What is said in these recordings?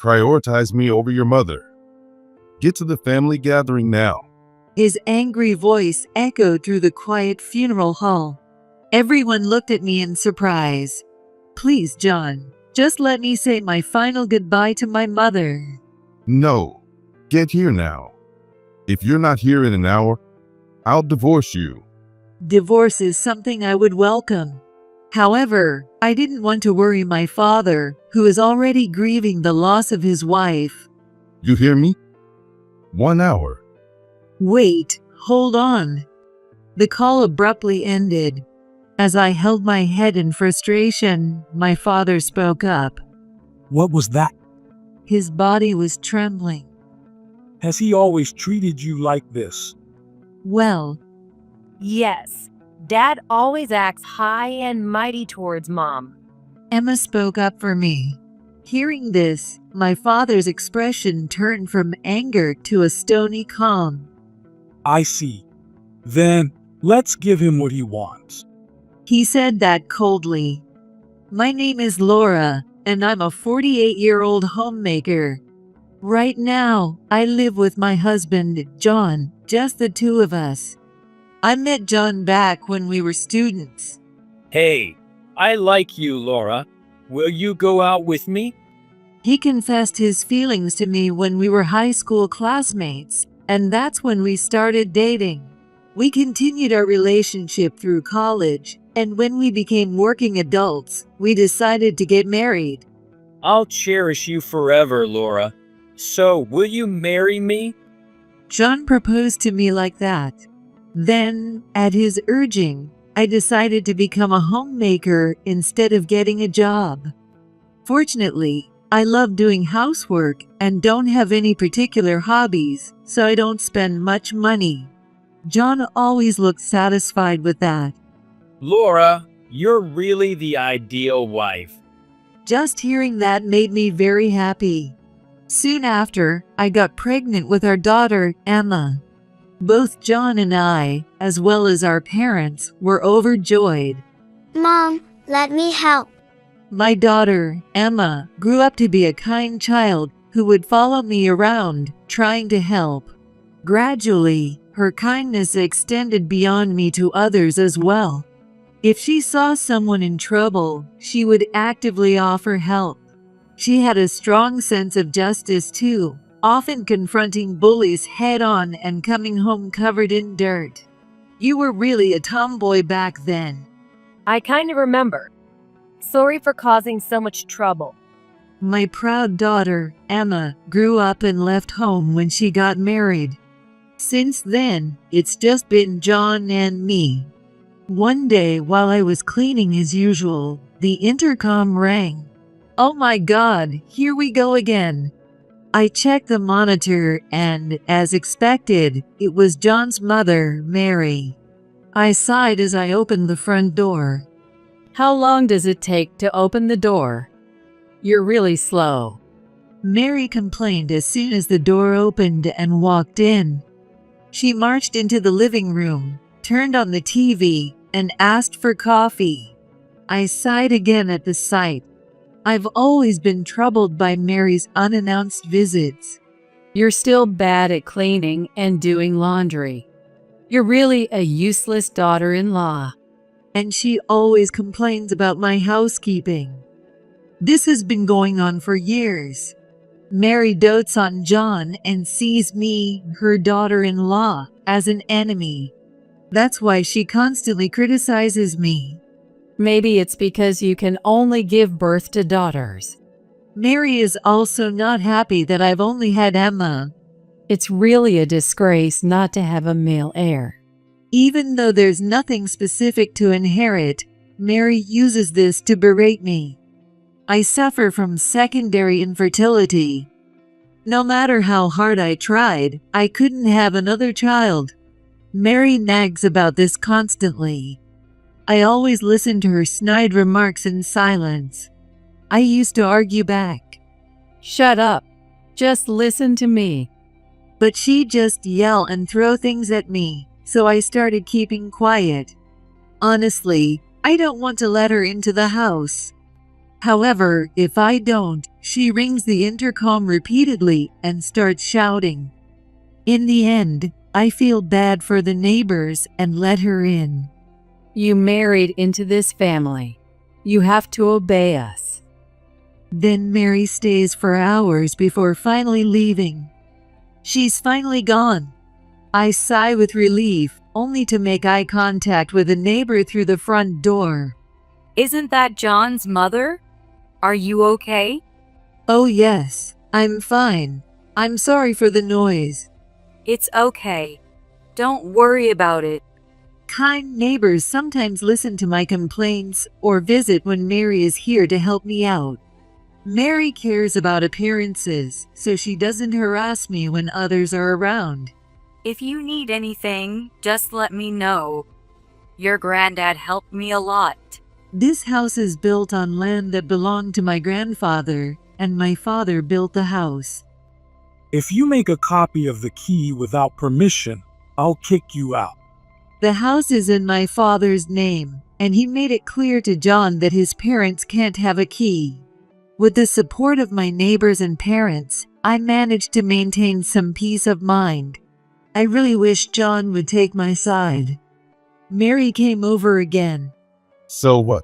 Prioritize me over your mother. Get to the family gathering now. His angry voice echoed through the quiet funeral hall. Everyone looked at me in surprise. Please, John, just let me say my final goodbye to my mother. No, get here now. If you're not here in an hour, I'll divorce you. Divorce is something I would welcome. However, I didn't want to worry my father, who is already grieving the loss of his wife. You hear me? 1 hour. Wait, hold on. The call abruptly ended. As I held my head in frustration, my father spoke up. What was that? His body was trembling. Has he always treated you like this? Well, Yes, Dad always acts high and mighty towards Mom. Emma spoke up for me. Hearing this, my father's expression turned from anger to a stony calm. I see. Then, let's give him what he wants. He said that coldly. My name is Laura, and I'm a 48-year-old homemaker. Right now, I live with my husband, John, just the two of us. I met John back when we were students. Hey, I like you, Laura. Will you go out with me? He confessed his feelings to me when we were high school classmates, and that's when we started dating. We continued our relationship through college, and when we became working adults, we decided to get married. I'll cherish you forever, Laura. So, will you marry me? John proposed to me like that. Then, at his urging, I decided to become a homemaker instead of getting a job. Fortunately, I love doing housework and don't have any particular hobbies, so I don't spend much money. John always looked satisfied with that. Laura, you're really the ideal wife. Just hearing that made me very happy. Soon after, I got pregnant with our daughter, Emma. Both John and I, as well as our parents, were overjoyed. Mom, let me help. My daughter, Emma, grew up to be a kind child who would follow me around, trying to help. Gradually, her kindness extended beyond me to others as well. If she saw someone in trouble, she would actively offer help. She had a strong sense of justice too, often confronting bullies head-on and coming home covered in dirt. You were really a tomboy back then. I kind of remember. Sorry for causing so much trouble. My proud daughter, Emma, grew up and left home when she got married. Since then, it's just been John and me. One day, while I was cleaning as usual, the intercom rang. Oh my God, here we go again. I checked the monitor and, as expected, it was John's mother, Mary. I sighed as I opened the front door. How long does it take to open the door? You're really slow. Mary complained as soon as the door opened and walked in. She marched into the living room, turned on the TV, and asked for coffee. I sighed again at the sight. I've always been troubled by Mary's unannounced visits. You're still bad at cleaning and doing laundry. You're really a useless daughter-in-law. And she always complains about my housekeeping. This has been going on for years. Mary dotes on John and sees me, her daughter-in-law, as an enemy. That's why she constantly criticizes me. Maybe it's because you can only give birth to daughters. Mary is also not happy that I've only had Emma. It's really a disgrace not to have a male heir. Even though there's nothing specific to inherit, Mary uses this to berate me. I suffer from secondary infertility. No matter how hard I tried, I couldn't have another child. Mary nags about this constantly. I always listen to her snide remarks in silence. I used to argue back. Shut up. Just listen to me. But she'd just yell and throw things at me, so I started keeping quiet. Honestly, I don't want to let her into the house. However, if I don't, She rings the intercom repeatedly and starts shouting. In the end, I feel bad for the neighbors and let her in. You married into this family. You have to obey us. Then Mary stays for hours before finally leaving. She's finally gone. I sigh with relief, only to make eye contact with a neighbor through the front door. Isn't that John's mother? Are you okay? Oh yes, I'm fine. I'm sorry for the noise. It's okay. Don't worry about it. Kind neighbors sometimes listen to my complaints or visit when Mary is here to help me out. Mary cares about appearances, so she doesn't harass me when others are around. If you need anything, just let me know. Your granddad helped me a lot. This house is built on land that belonged to my grandfather, and my father built the house. If you make a copy of the key without permission, I'll kick you out. The house is in my father's name, and he made it clear to John that his parents can't have a key. With the support of my neighbors and parents, I managed to maintain some peace of mind. I really wish John would take my side. Mary came over again. So what?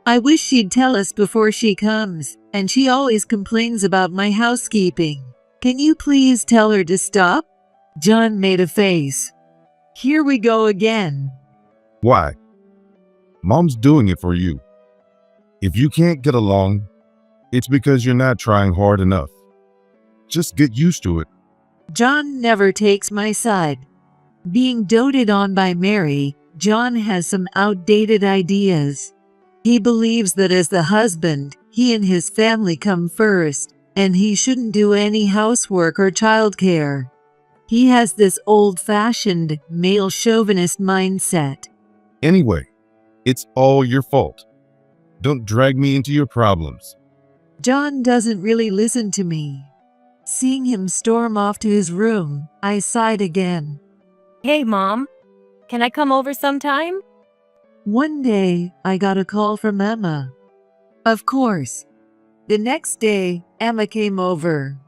I wish she'd tell us before she comes, and she always complains about my housekeeping. Can you please tell her to stop? John made a face. Here we go again. Why? Mom's doing it for you. If you can't get along, it's because you're not trying hard enough. Just get used to it. John never takes my side. Being doted on by Mary, John has some outdated ideas. He believes that as the husband, he and his family come first, and he shouldn't do any housework or childcare. He has this old-fashioned, male chauvinist mindset. Anyway, it's all your fault. Don't drag me into your problems. John doesn't really listen to me. Seeing him storm off to his room, I sighed again. Hey, Mom. Can I come over sometime? One day, I got a call from Emma. Of course. The next day, Emma came over.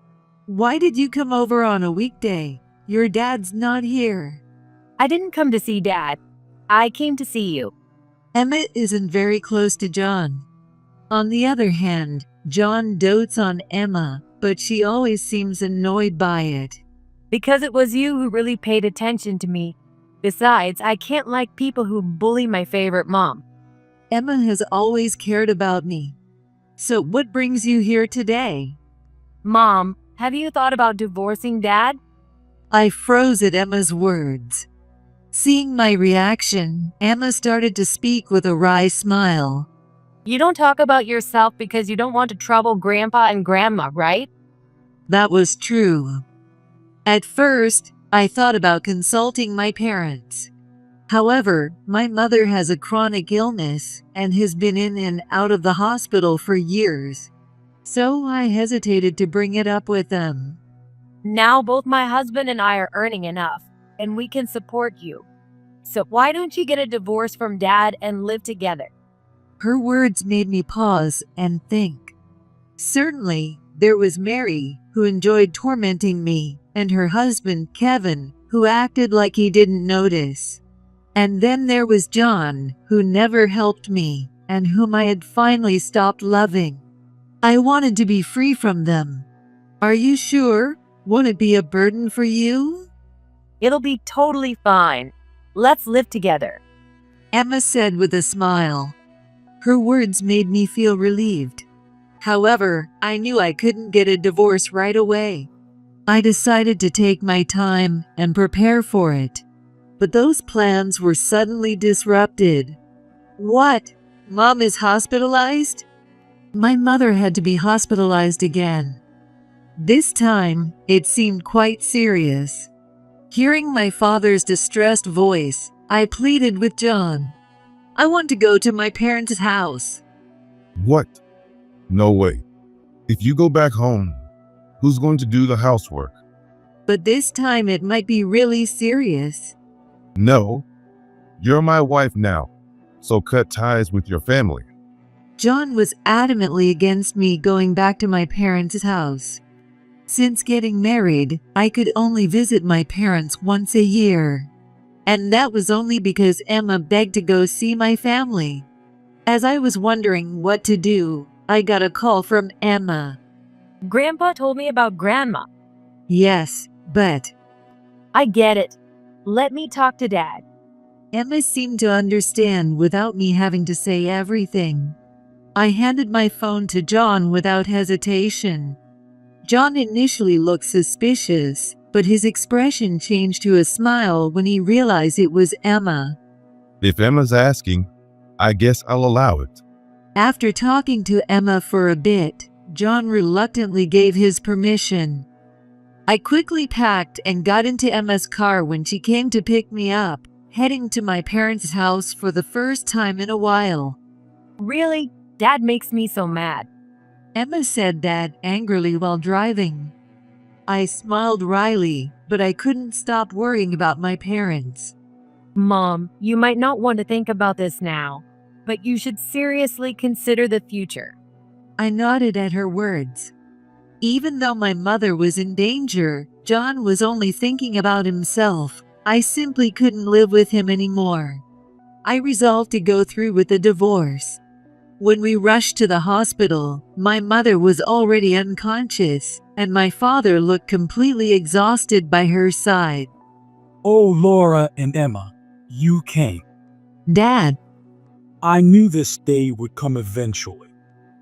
Why did you come over on a weekday? Your dad's not here. I didn't come to see Dad. I came to see you. Emma isn't very close to John. On the other hand, John dotes on Emma, but she always seems annoyed by it. Because it was you who really paid attention to me. Besides, I can't like people who bully my favorite mom. Emma has always cared about me. So what brings you here today? Mom, have you thought about divorcing Dad? I froze at Emma's words. Seeing my reaction, Emma started to speak with a wry smile. You don't talk about yourself because you don't want to trouble Grandpa and Grandma, right? That was true. At first, I thought about consulting my parents. However, my mother has a chronic illness and has been in and out of the hospital for years. So I hesitated to bring it up with them. Now both my husband and I are earning enough, and we can support you. So why don't you get a divorce from Dad and live together? Her words made me pause and think. Certainly, there was Mary, who enjoyed tormenting me, and her husband, Kevin, who acted like he didn't notice. And then there was John, who never helped me, and whom I had finally stopped loving. I wanted to be free from them. Are you sure? Won't it be a burden for you? It'll be totally fine. Let's live together. Emma said with a smile. Her words made me feel relieved. However, I knew I couldn't get a divorce right away. I decided to take my time and prepare for it. But those plans were suddenly disrupted. What? Mom is hospitalized? My mother had to be hospitalized again. This time, it seemed quite serious. Hearing my father's distressed voice, I pleaded with John. I want to go to my parents' house. What? No way. If you go back home, who's going to do the housework? But this time it might be really serious. No. You're my wife now, so cut ties with your family. John was adamantly against me going back to my parents' house. Since getting married, I could only visit my parents once a year. And that was only because Emma begged to go see my family. As I was wondering what to do, I got a call from Emma. Grandpa told me about Grandma. Yes, but I get it. Let me talk to Dad. Emma seemed to understand without me having to say everything. I handed my phone to John without hesitation. John initially looked suspicious, but his expression changed to a smile when he realized it was Emma. If Emma's asking, I guess I'll allow it. After talking to Emma for a bit, John reluctantly gave his permission. I quickly packed and got into Emma's car when she came to pick me up, heading to my parents' house for the first time in a while. Really? Dad makes me so mad. Emma said that angrily while driving. I smiled wryly, but I couldn't stop worrying about my parents. Mom, you might not want to think about this now, but you should seriously consider the future. I nodded at her words. Even though my mother was in danger, John was only thinking about himself. I simply couldn't live with him anymore. I resolved to go through with the divorce. When we rushed to the hospital, my mother was already unconscious, and my father looked completely exhausted by her side. Oh, Laura and Emma, you came. Dad, I knew this day would come eventually.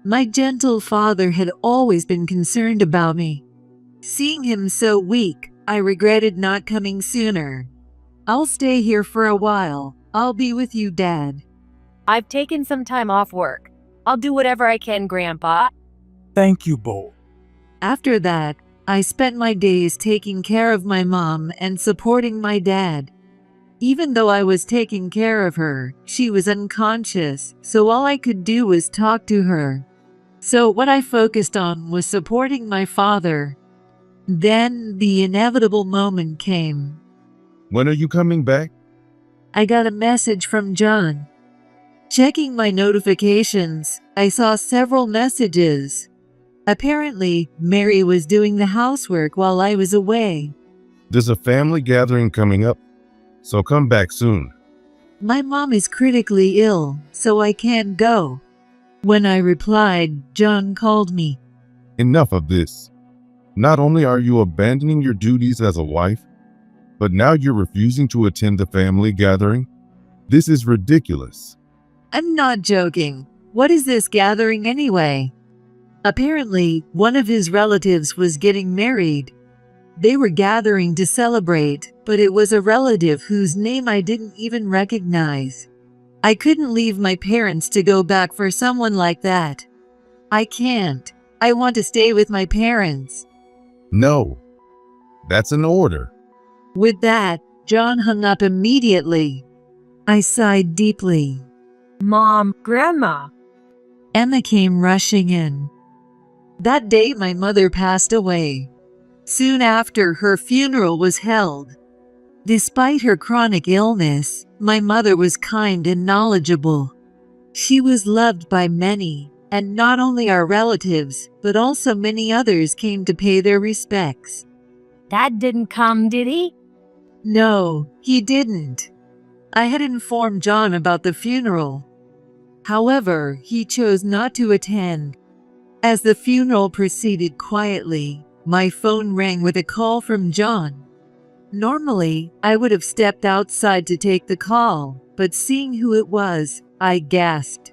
my gentle father had always been concerned about me. Seeing him so weak, I regretted not coming sooner. I'll stay here for a while. I'll be with you, Dad. I've taken some time off work. I'll do whatever I can, Grandpa. Thank you both. After that, I spent my days taking care of my mom and supporting my dad. Even though I was taking care of her, she was unconscious, so all I could do was talk to her. So what I focused on was supporting my father. Then the inevitable moment came. When are you coming back? I got a message from John. Checking my notifications, I saw several messages. Apparently, Mary was doing the housework while I was away. There's a family gathering coming up, so come back soon. My mom is critically ill, so I can't go. When I replied, John called me. Enough of this. Not only are you abandoning your duties as a wife, but now you're refusing to attend the family gathering? This is ridiculous. I'm not joking. What is this gathering anyway? Apparently, one of his relatives was getting married. They were gathering to celebrate, but it was a relative whose name I didn't even recognize. I couldn't leave my parents to go back for someone like that. I can't. I want to stay with my parents. No, that's an order. With that, John hung up immediately. I sighed deeply. Mom, Grandma. Emma came rushing in. That day my mother passed away. Soon after, her funeral was held. Despite her chronic illness, my mother was kind and knowledgeable. She was loved by many, and not only our relatives, but also many others came to pay their respects. Dad didn't come, did he? No, he didn't. I had informed John about the funeral. However, he chose not to attend. As the funeral proceeded quietly, my phone rang with a call from John. Normally, I would have stepped outside to take the call, but seeing who it was, I gasped.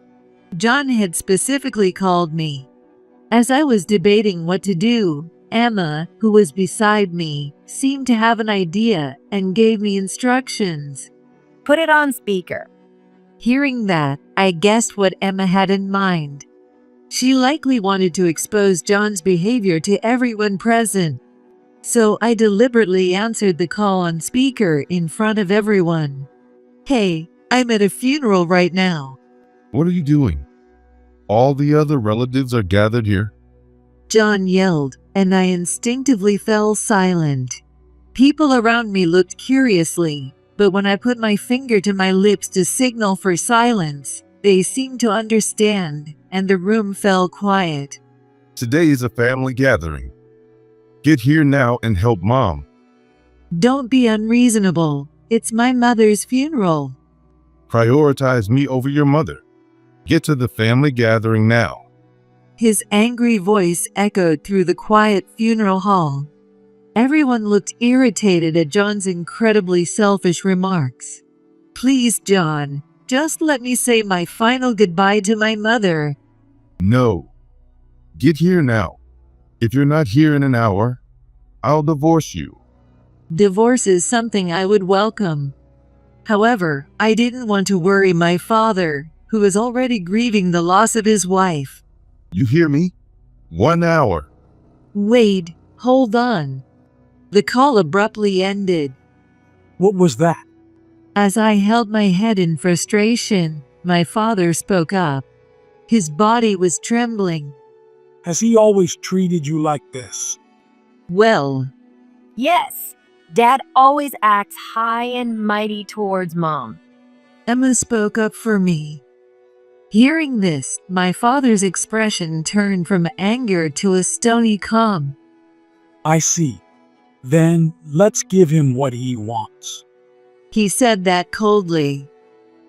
John had specifically called me. As I was debating what to do, Emma, who was beside me, seemed to have an idea and gave me instructions. Put it on speaker. Hearing that, I guessed what Emma had in mind. She likely wanted to expose John's behavior to everyone present. So I deliberately answered the call on speaker in front of everyone. Hey, I'm at a funeral right now. What are you doing? All the other relatives are gathered here. John yelled, and I instinctively fell silent. People around me looked curiously, but when I put my finger to my lips to signal for silence, They seemed to understand, and the room fell quiet. Today is a family gathering. Get here now and help Mom. Don't be unreasonable. It's my mother's funeral. Prioritize me over your mother. Get to the family gathering now. His angry voice echoed through the quiet funeral hall. Everyone looked irritated at John's incredibly selfish remarks. Please, John, just let me say my final goodbye to my mother. No. Get here now. If you're not here in an hour, I'll divorce you. Divorce is something I would welcome. However, I didn't want to worry my father, who is already grieving the loss of his wife. You hear me? 1 hour. Wait, hold on. The call abruptly ended. What was that? As I held my head in frustration, my father spoke up. His body was trembling. Has he always treated you like this? Well, Yes, Dad always acts high and mighty towards Mom. Emma spoke up for me. Hearing this, my father's expression turned from anger to a stony calm. I see. Then let's give him what he wants. He said that coldly.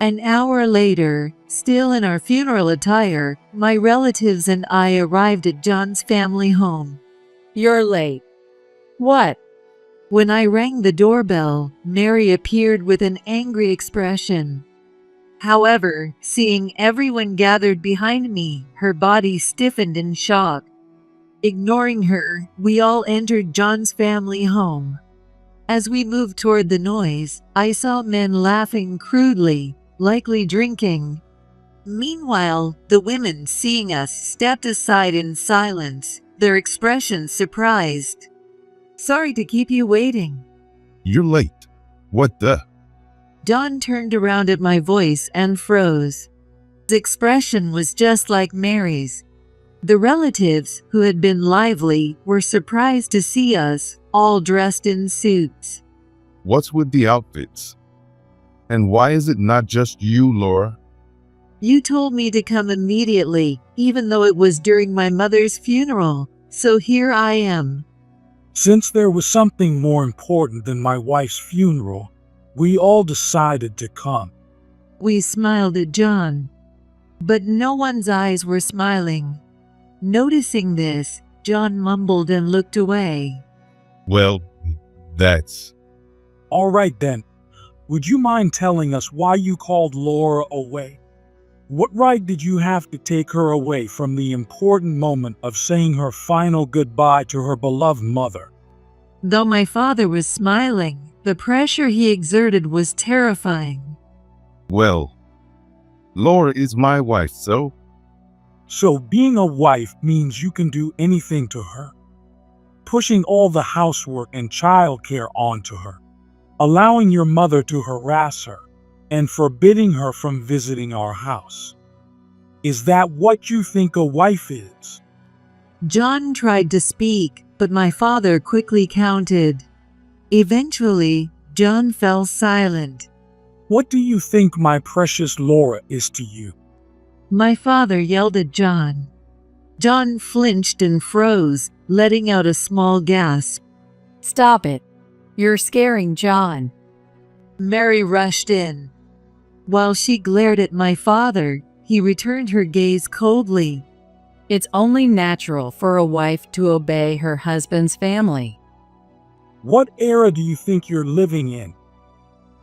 An hour later, still in our funeral attire, my relatives and I arrived at John's family home. You're late. What? When I rang the doorbell, Mary appeared with an angry expression. However, seeing everyone gathered behind me, her body stiffened in shock. Ignoring her, we all entered John's family home. As we moved toward the noise, I saw men laughing crudely, likely drinking. Meanwhile, the women seeing us stepped aside in silence, their expressions surprised. Sorry to keep you waiting. You're late. What the? John turned around at my voice and froze. His expression was just like Mary's. The relatives, who had been lively, were surprised to see us, all dressed in suits. What's with the outfits? And why is it not just you, Laura? You told me to come immediately, even though it was during my mother's funeral, so here I am. Since there was something more important than my wife's funeral, we all decided to come. We smiled at John. But no one's eyes were smiling. Noticing this, John mumbled and looked away. Well, that's... All right then. Would you mind telling us why you called Laura away? What right did you have to take her away from the important moment of saying her final goodbye to her beloved mother? Though my father was smiling, the pressure he exerted was terrifying. Well, Laura is my wife, so... So being a wife means you can do anything to her. Pushing all the housework and childcare onto her. Allowing your mother to harass her. And forbidding her from visiting our house. Is that what you think a wife is? John tried to speak, but my father quickly countered. Eventually, John fell silent. What do you think my precious Laura is to you? My father yelled at John. John flinched and froze, letting out a small gasp. Stop it. You're scaring John. Mary rushed in. While she glared at my father, he returned her gaze coldly. It's only natural for a wife to obey her husband's family. What era do you think you're living in?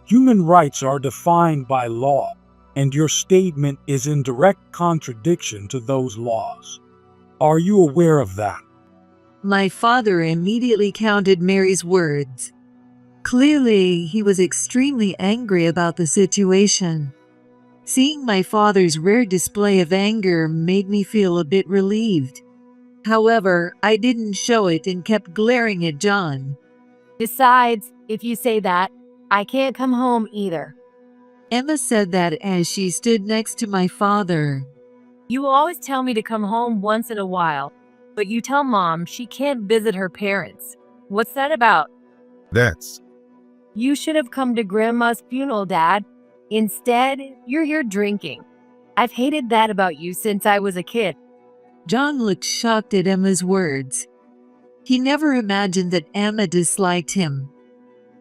Human rights are defined by law, and your statement is in direct contradiction to those laws. Are you aware of that? My father immediately countered Mary's words. Clearly, he was extremely angry about the situation. Seeing my father's rare display of anger made me feel a bit relieved. However, I didn't show it and kept glaring at John. Besides, if you say that, I can't come home either. Emma said that as she stood next to my father. You always tell me to come home once in a while, but you tell Mom she can't visit her parents. What's that about? That's... You should have come to Grandma's funeral, Dad. Instead, you're here drinking. I've hated that about you since I was a kid. John looked shocked at Emma's words. He never imagined that Emma disliked him.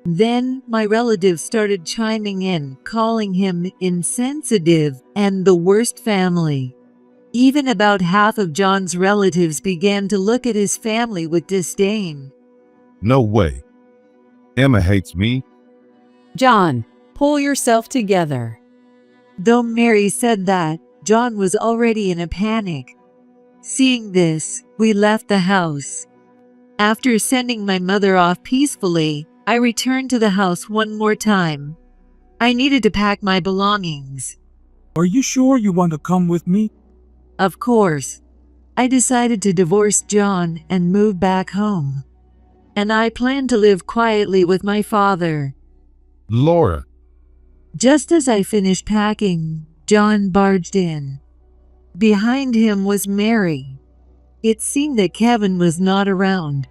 Then my relatives started chiming in, calling him insensitive and the worst family. Even about half of John's relatives began to look at his family with disdain. No way. Emma hates me. John, pull yourself together. Though Mary said that, John was already in a panic. Seeing this, we left the house. After sending my mother off peacefully, I returned to the house one more time. I needed to pack my belongings. Are you sure you want to come with me? Of course. I decided to divorce John and move back home. And I planned to live quietly with my father. Laura, Just as I finished packing, John barged in. Behind him was Mary. It seemed that Kevin was not around.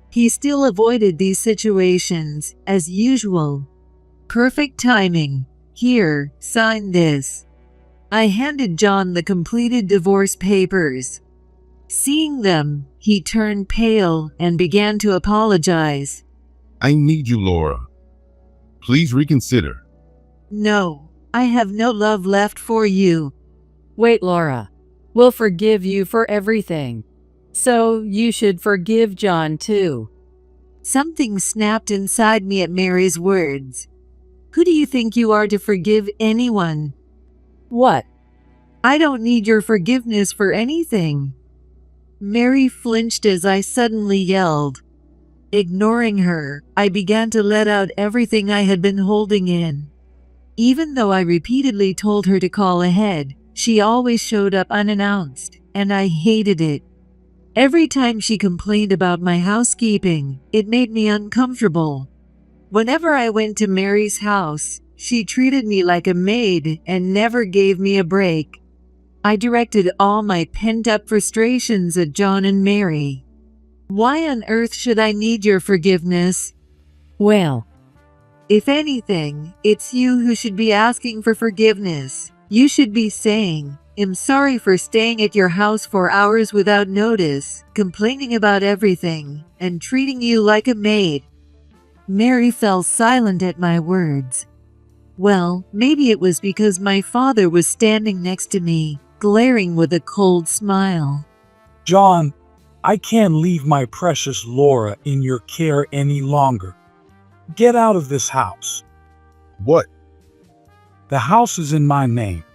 He still avoided these situations, as usual. Perfect timing. Here, sign this. I handed John the completed divorce papers. Seeing them, he turned pale and began to apologize. I need you, Laura. Please reconsider. No, I have no love left for you. Wait, Laura. We'll forgive you for everything. So you should forgive John too. Something snapped inside me at Mary's words. Who do you think you are to forgive anyone? What? I don't need your forgiveness for anything. Mary flinched as I suddenly yelled. Ignoring her, I began to let out everything I had been holding in. Even though I repeatedly told her to call ahead, she always showed up unannounced, and I hated it. Every time she complained about my housekeeping, it made me uncomfortable. Whenever I went to Mary's house, she treated me like a maid and never gave me a break. I directed all my pent-up frustrations at John and Mary. Why on earth should I need your forgiveness? Well, If anything, it's you who should be asking for forgiveness. You should be saying, I'm sorry for staying at your house for hours without notice, complaining about everything, and treating you like a maid. Mary fell silent at my words. Well, maybe it was because my father was standing next to me, glaring with a cold smile. John, I can't leave my precious Laura in your care any longer. Get out of this house. What? The house is in my name,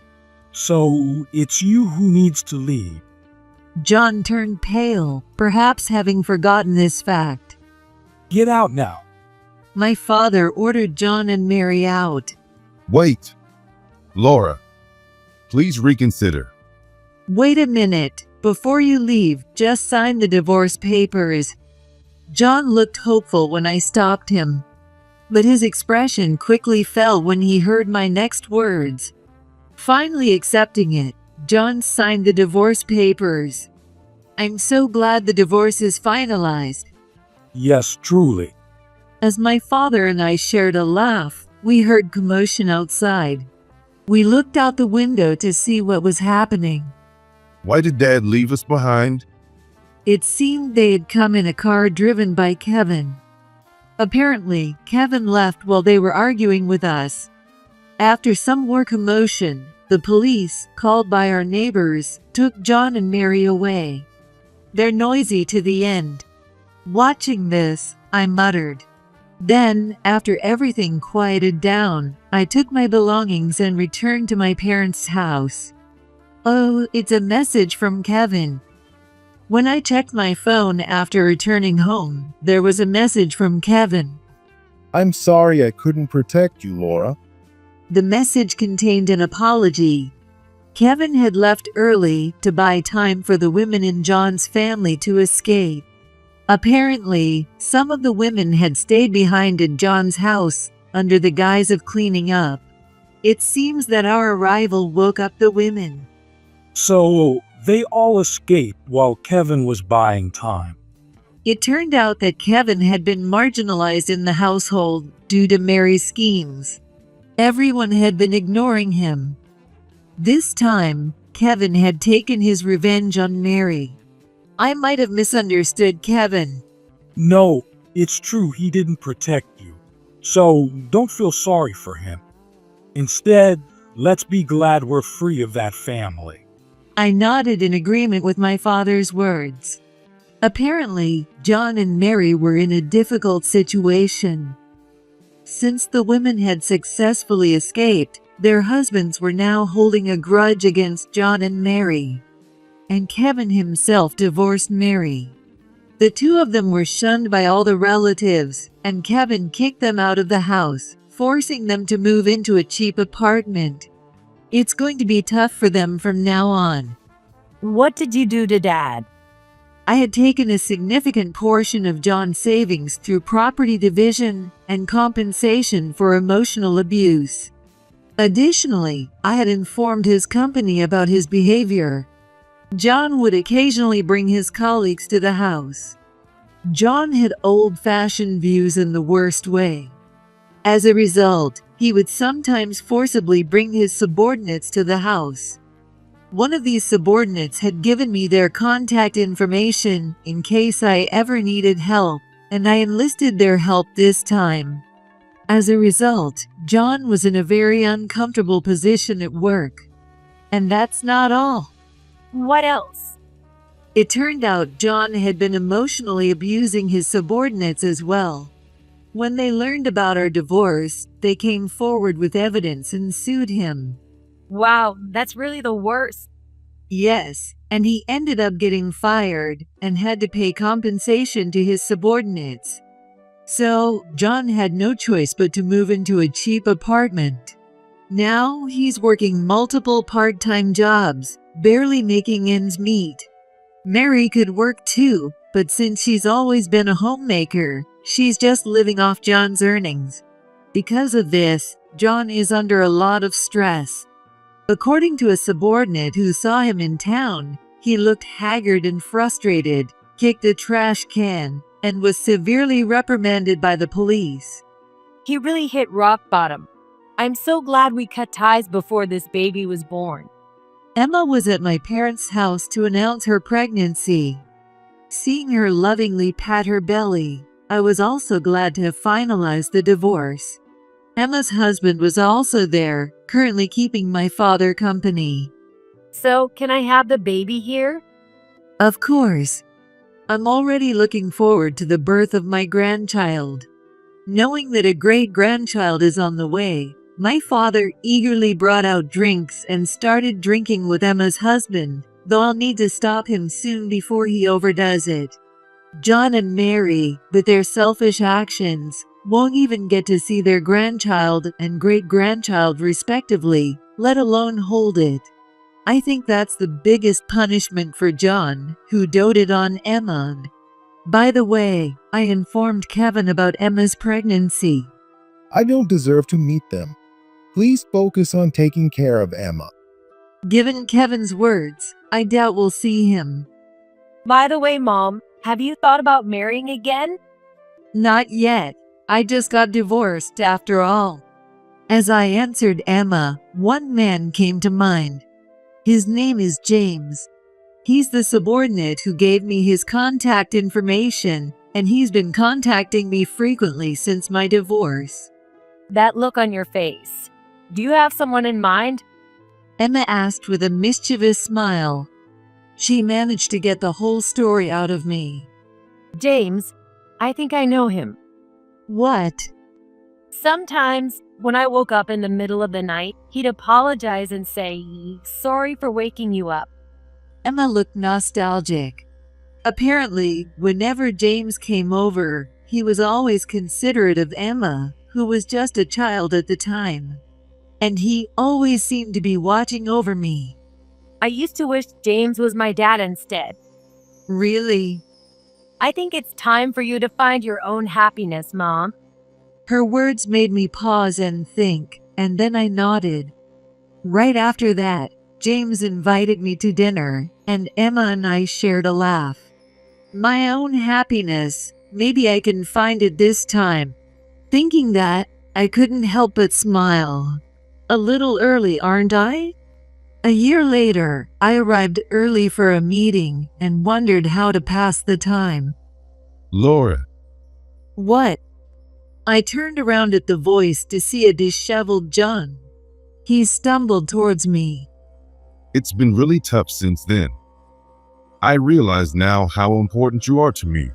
so it's you who needs to leave. John turned pale, perhaps having forgotten this fact. Get out now. My father ordered John and Mary out. Wait. Laura, please reconsider. Wait a minute. Before you leave, just sign the divorce papers. John looked hopeful when I stopped him, but his expression quickly fell when he heard my next words. Finally accepting it, John signed the divorce papers. I'm so glad the divorce is finalized. Yes, truly. As my father and I shared a laugh, we heard commotion outside. We looked out the window to see what was happening. Why did Dad leave us behind? It seemed they had come in a car driven by Kevin. Apparently, Kevin left while they were arguing with us. After some more commotion, the police, called by our neighbors, took John and Mary away. They're noisy to the end. Watching this, I muttered. Then, after everything quieted down, I took my belongings and returned to my parents' house. Oh, it's a message from Kevin. When I checked my phone after returning home, there was a message from Kevin. I'm sorry I couldn't protect you, Laura. The message contained an apology. Kevin had left early to buy time for the women in John's family to escape. Apparently, some of the women had stayed behind at John's house under the guise of cleaning up. It seems that our arrival woke up the women. So, they all escaped while Kevin was buying time. It turned out that Kevin had been marginalized in the household due to Mary's schemes. Everyone had been ignoring him. This time, Kevin had taken his revenge on Mary. I might have misunderstood Kevin. No, it's true he didn't protect you. So don't feel sorry for him. Instead, let's be glad we're free of that family. I nodded in agreement with my father's words. Apparently, John and Mary were in a difficult situation. Since the women had successfully escaped, their husbands were now holding a grudge against John and Mary. And Kevin himself divorced Mary. The two of them were shunned by all the relatives, and Kevin kicked them out of the house, forcing them to move into a cheap apartment. It's going to be tough for them from now on. What did you do to Dad? I had taken a significant portion of John's savings through property division and compensation for emotional abuse. Additionally, I had informed his company about his behavior. John would occasionally bring his colleagues to the house. John had old-fashioned views in the worst way. As a result, he would sometimes forcibly bring his subordinates to the house. One of these subordinates had given me their contact information in case I ever needed help, and I enlisted their help this time. As a result, John was in a very uncomfortable position at work. And that's not all. What else? It turned out John had been emotionally abusing his subordinates as well. When they learned about our divorce, they came forward with evidence and sued him. Wow, that's really the worst. Yes, and he ended up getting fired and had to pay compensation to his subordinates. So, John had no choice but to move into a cheap apartment. Now, he's working multiple part-time jobs, barely making ends meet. Mary could work too, but since she's always been a homemaker, she's just living off John's earnings. Because of this, John is under a lot of stress. According to a subordinate who saw him in town, he looked haggard and frustrated, kicked a trash can, and was severely reprimanded by the police. He really hit rock bottom. I'm so glad we cut ties before this baby was born. Emma was at my parents' house to announce her pregnancy. Seeing her lovingly pat her belly, I was also glad to have finalized the divorce. Emma's husband was also there, currently keeping my father company. So, can I have the baby here? Of course. I'm already looking forward to the birth of my grandchild. Knowing that a great-grandchild is on the way, my father eagerly brought out drinks and started drinking with Emma's husband, though I'll need to stop him soon before he overdoes it. John and Mary, with their selfish actions, won't even get to see their grandchild and great-grandchild respectively, let alone hold it. I think that's the biggest punishment for John, who doted on Emma. By the way, I informed Kevin about Emma's pregnancy. I don't deserve to meet them. Please focus on taking care of Emma. Given Kevin's words, I doubt we'll see him. By the way, Mom, have you thought about marrying again? Not yet. I just got divorced after all. As I answered Emma, one man came to mind. His name is James. He's the subordinate who gave me his contact information, and he's been contacting me frequently since my divorce. That look on your face. Do you have someone in mind? Emma asked with a mischievous smile. She managed to get the whole story out of me. James, I think I know him. What? Sometimes, when I woke up in the middle of the night, he'd apologize and say, "Sorry for waking you up." Emma looked nostalgic. Apparently, whenever James came over, he was always considerate of Emma, who was just a child at the time. And he always seemed to be watching over me. I used to wish James was my dad instead. Really? I think it's time for you to find your own happiness, Mom. Her words made me pause and think, and then I nodded. Right after that, James invited me to dinner, and Emma and I shared a laugh. My own happiness, maybe I can find it this time. Thinking that, I couldn't help but smile. A little early, aren't I? A year later, I arrived early for a meeting and wondered how to pass the time. Laura, What? I turned around at the voice to see a disheveled John. He stumbled towards me. it's been really tough since then. I realize now how important you are to me.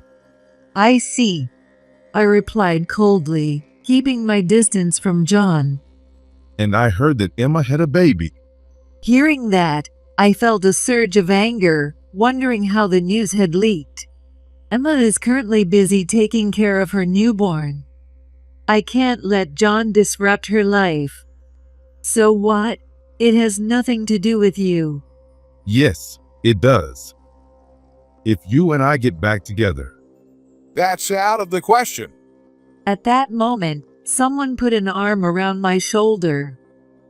I see, I replied coldly, keeping my distance from John. And I heard that Emma had a baby. Hearing that, I felt a surge of anger, wondering how the news had leaked. Emma is currently busy taking care of her newborn. I can't let John disrupt her life. So what? It has nothing to do with you. Yes, it does. If you and I get back together. That's out of the question. At that moment, someone put an arm around my shoulder.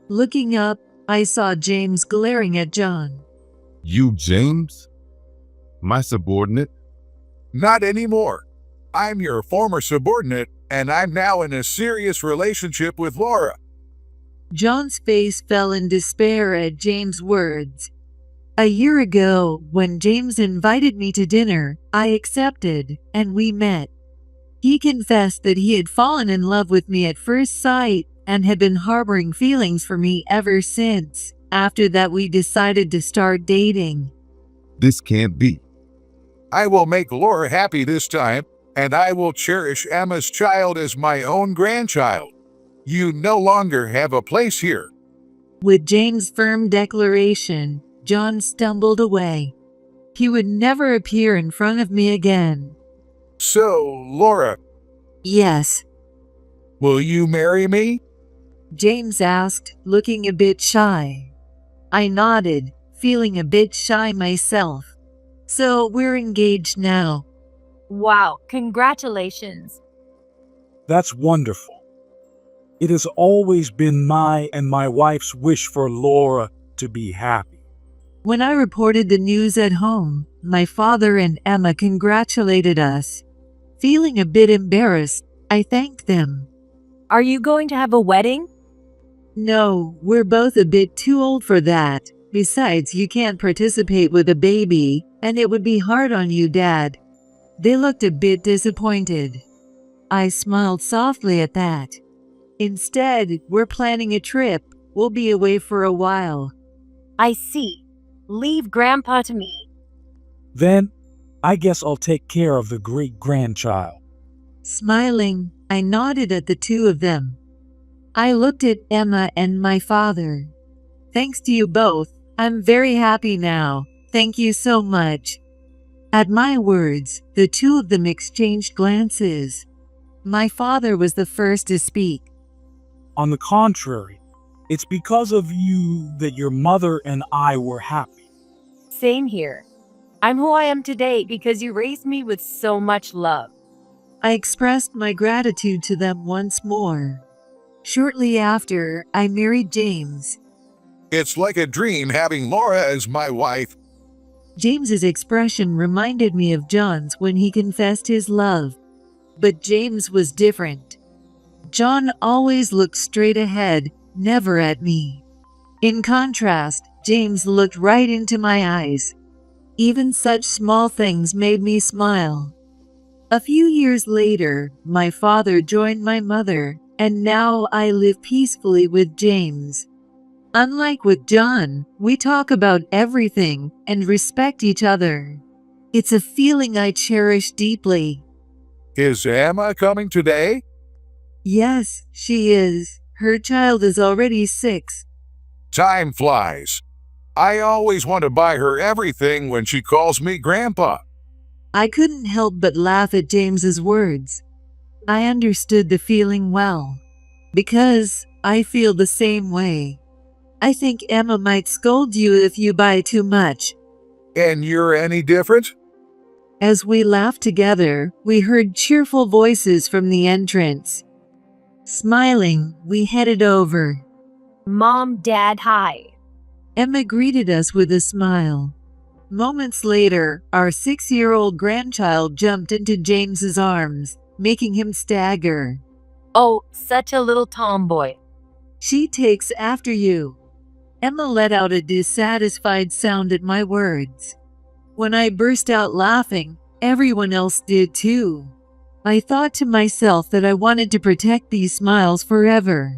Looking up, I saw James glaring at John. You, James? My subordinate? Not anymore. I'm your former subordinate, and I'm now in a serious relationship with Laura. John's face fell in despair at James' words. A year ago, when James invited me to dinner, I accepted, and we met. He confessed that he had fallen in love with me at first sight and had been harboring feelings for me ever since. After that, we decided to start dating. This can't be. I will make Laura happy this time, and I will cherish Emma's child as my own grandchild. You no longer have a place here. With James' firm declaration, John stumbled away. He would never appear in front of me again. So, Laura, Yes, will you marry me? James asked, looking a bit shy. I nodded, feeling a bit shy myself. So we're engaged now. Wow, congratulations. That's wonderful. It has always been my and my wife's wish for Laura to be happy. When I reported the news at home, my father and Emma congratulated us. Feeling a bit embarrassed, I thanked them. Are you going to have a wedding? No, we're both a bit too old for that. Besides, you can't participate with a baby, and it would be hard on you, Dad. They looked a bit disappointed. I smiled softly at that. Instead, we're planning a trip. We'll be away for a while. I see. Leave Grandpa to me. Then, I guess I'll take care of the great-grandchild. Smiling, I nodded at the two of them. I looked at Emma and my father. Thanks to you both, I'm very happy now. Thank you so much. At my words, the two of them exchanged glances. My father was the first to speak. On the contrary, it's because of you that your mother and I were happy. Same here. I'm who I am today because you raised me with so much love. I expressed my gratitude to them once more. Shortly after, I married James. It's like a dream having Laura as my wife. James's expression reminded me of John's when he confessed his love. But James was different. John always looked straight ahead, never at me. In contrast, James looked right into my eyes. Even such small things made me smile. A few years later, my father joined my mother, and now I live peacefully with James. Unlike with John, we talk about everything and respect each other. It's a feeling I cherish deeply. Is Emma coming today? Yes, she is. Her child is already 6. Time flies. I always want to buy her everything when she calls me Grandpa. I couldn't help but laugh at James's words. I understood the feeling well, because I feel the same way. I think Emma might scold you if you buy too much. And you're any different? As we laughed together, we heard cheerful voices from the entrance. Smiling, we headed over. Mom, Dad, hi. Emma greeted us with a smile. Moments later, our 6-year-old grandchild jumped into James's arms, making him stagger. Oh, such a little tomboy. She takes after you. Emma let out a dissatisfied sound at my words. When I burst out laughing, everyone else did too. I thought to myself that I wanted to protect these smiles forever.